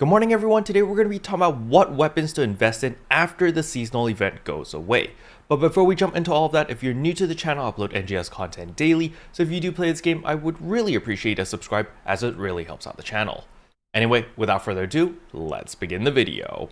Good morning everyone, today we're going to be talking about what weapons to invest in after the seasonal event goes away. But before we jump into all of that, if you're new to the channel, I upload NGS content daily, so if you do play this game, I would really appreciate a subscribe as it really helps out the channel. Anyway, without further ado, let's begin the video.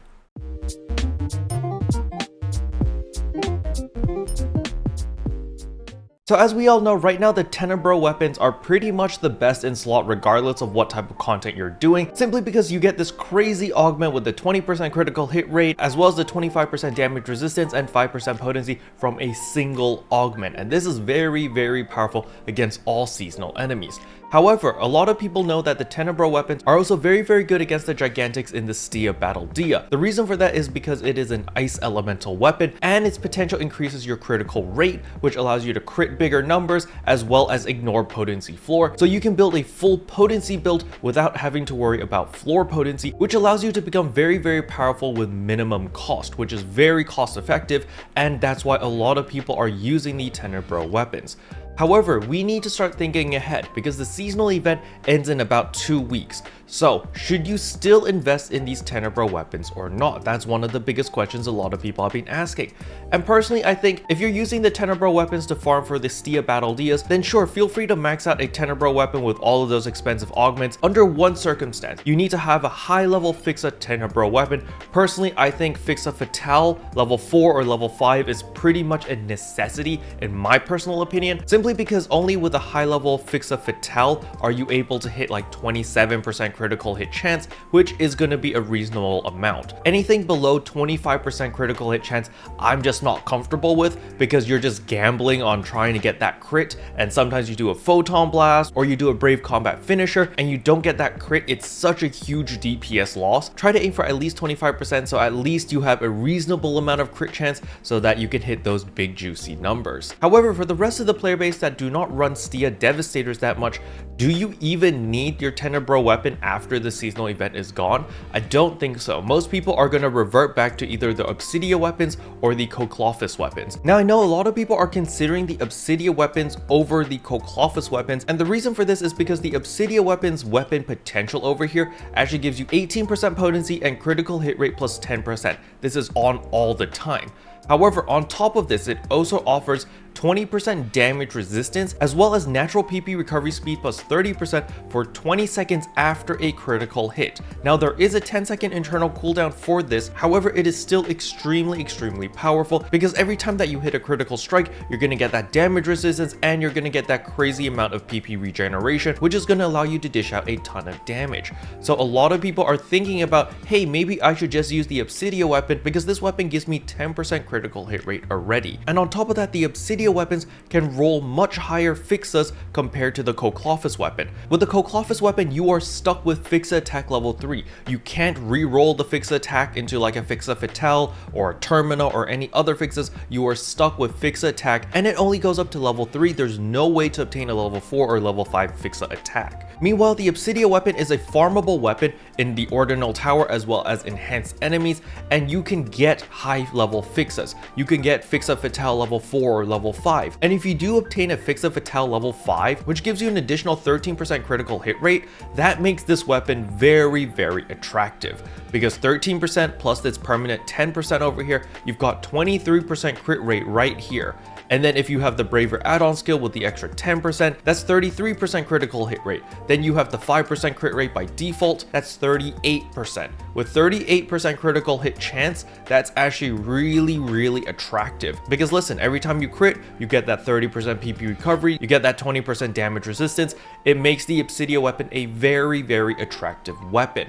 So as we all know, right now the Tenebro weapons are pretty much the best in slot regardless of what type of content you're doing, simply because you get this crazy augment with the 20% critical hit rate, as well as the 25% damage resistance and 5% potency from a single augment. And this is very powerful against all seasonal enemies. However, a lot of people know that the Tenebro weapons are also very good against the Gigantics in the TLDW. The reason for that is because it is an ice elemental weapon and its potential increases your critical rate, which allows you to crit bigger numbers as well as ignore potency floor. So you can build a full potency build without having to worry about floor potency, which allows you to become very powerful with minimum cost, which is very cost effective, and that's why a lot of people are using the Tenebro weapons. However, we need to start thinking ahead because the seasonal event ends in about 2 weeks. So, should you still invest in these Tenebro weapons or not? That's one of the biggest questions a lot of people have been asking. And personally, I think if you're using the Tenebro weapons to farm for the Stia Battle Dias, then sure, feel free to max out a Tenebro weapon with all of those expensive augments under one circumstance. You need to have a high level Fixa Tenebro weapon. Personally, I think Fixa Fatale level 4 or level 5 is pretty much a necessity in my personal opinion, simply because only with a high level Fixa Fatale are you able to hit like 27% critical hit chance, which is going to be a reasonable amount. Anything below 25% critical hit chance, I'm just not comfortable with, because you're just gambling on trying to get that crit, and sometimes you do a Photon Blast or you do a Brave Combat Finisher and you don't get that crit. It's such a huge DPS loss. Try to aim for at least 25%, so at least you have a reasonable amount of crit chance so that you can hit those big juicy numbers. However, for the rest of the player base that do not run Stia Devastators that much, do you even need your Tenebro weapon after the seasonal event is gone? I don't think so. Most people are going to revert back to either the Obsidia weapons or the Kouklophis weapons. Now, I know a lot of people are considering the Obsidia weapons over the Kouklophis weapons, and the reason for this is because the Obsidia weapons weapon potential over here actually gives you 18% potency and critical hit rate plus 10%. This is on all the time. However, on top of this, it also offers 20% damage resistance, as well as natural PP recovery speed plus 30% for 20 seconds after a critical hit. Now, there is a 10-second internal cooldown for this. However, it is still extremely powerful, because every time that you hit a critical strike, you're going to get that damage resistance and you're going to get that crazy amount of PP regeneration, which is going to allow you to dish out a ton of damage. So a lot of people are thinking about, hey, maybe I should just use the Obsidia weapon because this weapon gives me 10% critical hit rate already. And on top of that, the Obsidia weapons can roll much higher Fixas compared to the Kouklophis weapon. With the Kouklophis weapon, you are stuck with Fixa attack level 3. You can't re-roll the Fixa attack into like a Fixa Fatale or a Termina or any other Fixas. You are stuck with Fixa attack, and it only goes up to level 3. There's no way to obtain a level 4 or level 5 Fixa attack. Meanwhile, the Obsidia weapon is a farmable weapon in the Ordinal Tower as well as enhanced enemies, and you can get high level Fixas. You can get Fixa Fatale level 4 or level 5. And if you do obtain a Fixa Fatale level 5, which gives you an additional 13% critical hit rate, that makes this weapon very attractive, because 13% plus its permanent 10% over here, you've got 23% crit rate right here. And then if you have the Braver add-on skill with the extra 10%, that's 33% critical hit rate. Then you have the 5% crit rate by default, that's 38%. With 38% critical hit chance, that's actually really attractive. Because listen, every time you crit, you get that 30% PP recovery, you get that 20% damage resistance. It makes the Obsidia weapon a very attractive weapon.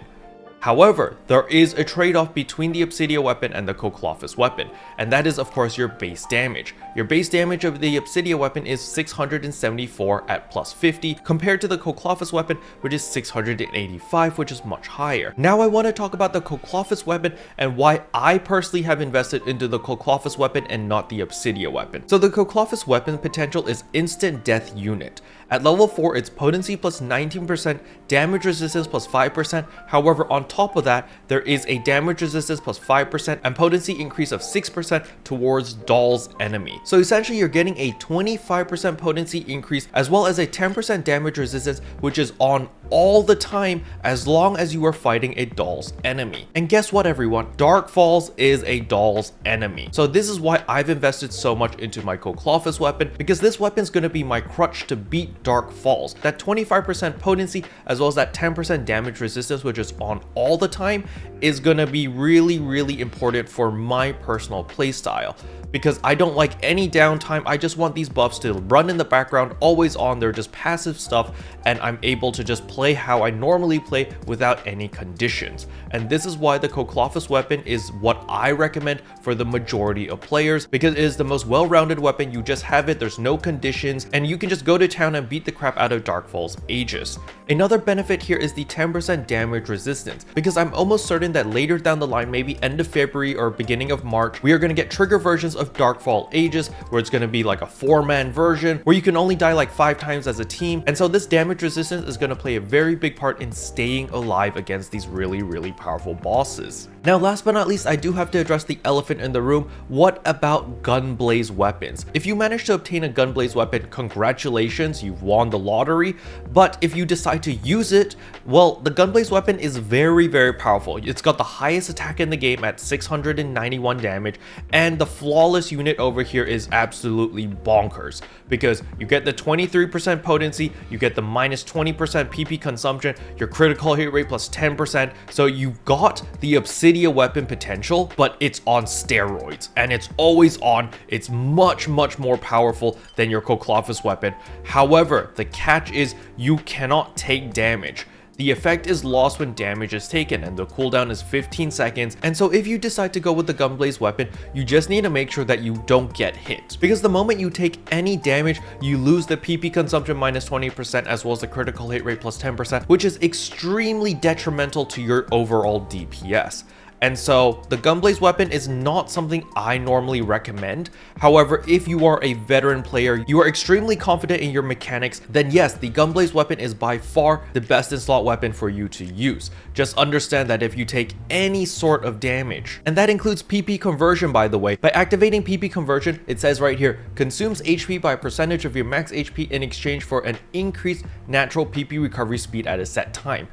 However, there is a trade-off between the Obsidia weapon and the Kouklophis weapon, and that is of course your base damage. Your base damage of the Obsidia weapon is 674 at plus 50, compared to the Kouklophis weapon, which is 685, which is much higher. Now I want to talk about the Kouklophis weapon and why I personally have invested into the Kouklophis weapon and not the Obsidia weapon. So the Kouklophis weapon potential is instant death unit. At level 4, it's potency plus 19%, damage resistance plus 5%. However, on top of that, there is a damage resistance plus 5% and potency increase of 6% towards Doll's enemy. So essentially, you're getting a 25% potency increase as well as a 10% damage resistance, which is on all the time as long as you are fighting a doll's enemy. And guess what, everyone? Dark Falls is a doll's enemy. So this is why I've invested so much into my Kouklophis weapon, because this weapon is going to be my crutch to beat Dark Falls. That 25% potency as well as that 10% damage resistance, which is on all the time, is going to be really important for my personal playstyle. Because I don't like any downtime. I just want these buffs to run in the background, always on. They're just passive stuff, and I'm able to just play how I normally play without any conditions. And this is why the Kouklophis weapon is what I recommend for the majority of players, because it is the most well-rounded weapon. You just have it, there's no conditions, and you can just go to town and beat the crap out of Dark Falls Aegis. Another benefit here is the 10% damage resistance, because I'm almost certain that later down the line, maybe end of February or beginning of March, we are going to get trigger versions of Darkfall Aegis, where it's going to be like a 4-man version where you can only die like 5 times as a team. And so this damage resistance is going to play a very big part in staying alive against these really powerful bosses. Now, last but not least, I do have to address the elephant in the room. What about Gunblaze weapons? If you manage to obtain a Gunblaze weapon, congratulations, you've won the lottery. But if you decide to use it, well, the Gunblaze weapon is very powerful. It's got the highest attack in the game at 691 damage, and the flawless unit over here is absolutely bonkers, because you get the 23% potency, you get the minus 20% PP consumption, your critical hit rate plus 10%. So you've got the Obsidia weapon potential, but it's on steroids, and it's always on. It's much more powerful than your Kouklophis weapon. However, the catch is you cannot take damage. The effect is lost when damage is taken, and the cooldown is 15 seconds. And so if you decide to go with the Gunblaze weapon, you just need to make sure that you don't get hit, because the moment you take any damage, you lose the PP consumption minus 20% as well as the critical hit rate plus 10%, which is extremely detrimental to your overall DPS. And so the Gunblaze weapon is not something I normally recommend. However, if you are a veteran player, you are extremely confident in your mechanics, then yes, the Gunblaze weapon is by far the best in slot weapon for you to use. Just understand that if you take any sort of damage, and that includes PP conversion, by the way, by activating PP conversion, it says right here, consumes HP by a percentage of your max HP in exchange for an increased natural PP recovery speed at a set time.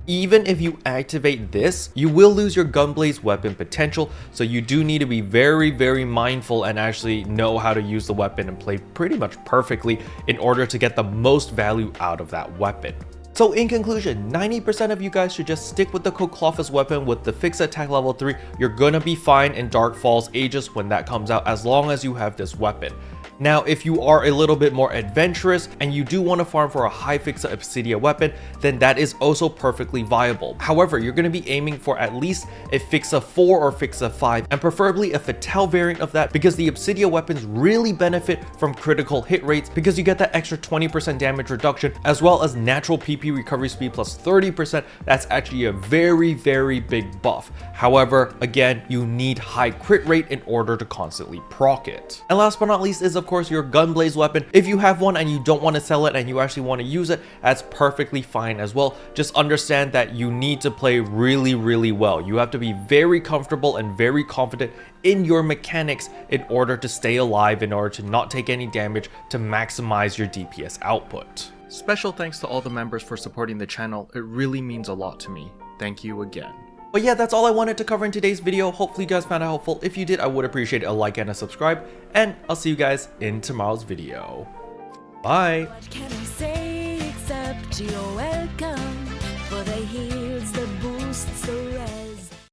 Even if you activate this, you will lose your Gunblaze weapon potential, so you do need to be very mindful and actually know how to use the weapon and play pretty much perfectly in order to get the most value out of that weapon. So in conclusion, 90% of you guys should just stick with the Kouklophis weapon with the fixed attack level 3. You're gonna be fine in Dark Falls Aegis when that comes out, as long as you have this weapon. Now, if you are a little bit more adventurous and you do want to farm for a high Fixa Obsidia weapon, then that is also perfectly viable. However, you're going to be aiming for at least a Fixa 4 or Fixa 5, and preferably a Fatale variant of that, because the Obsidia weapons really benefit from critical hit rates, because you get that extra 20% damage reduction, as well as natural PP recovery speed plus 30%. That's actually a very big buff. However, again, you need high crit rate in order to constantly proc it. And last but not least is, of course, your Gunblaze weapon. If you have one and you don't want to sell it and you actually want to use it, that's perfectly fine as well. Just understand that you need to play really well. You have to be very comfortable and very confident in your mechanics in order to stay alive, in order to not take any damage, to maximize your DPS output. Special thanks to all the members for supporting the channel. It really means a lot to me. Thank you again. But yeah, that's all I wanted to cover in today's video. Hopefully you guys found it helpful. If you did, I would appreciate a like and a subscribe, and I'll see you guys in tomorrow's video. Bye! What can I say except you're welcome for the hero?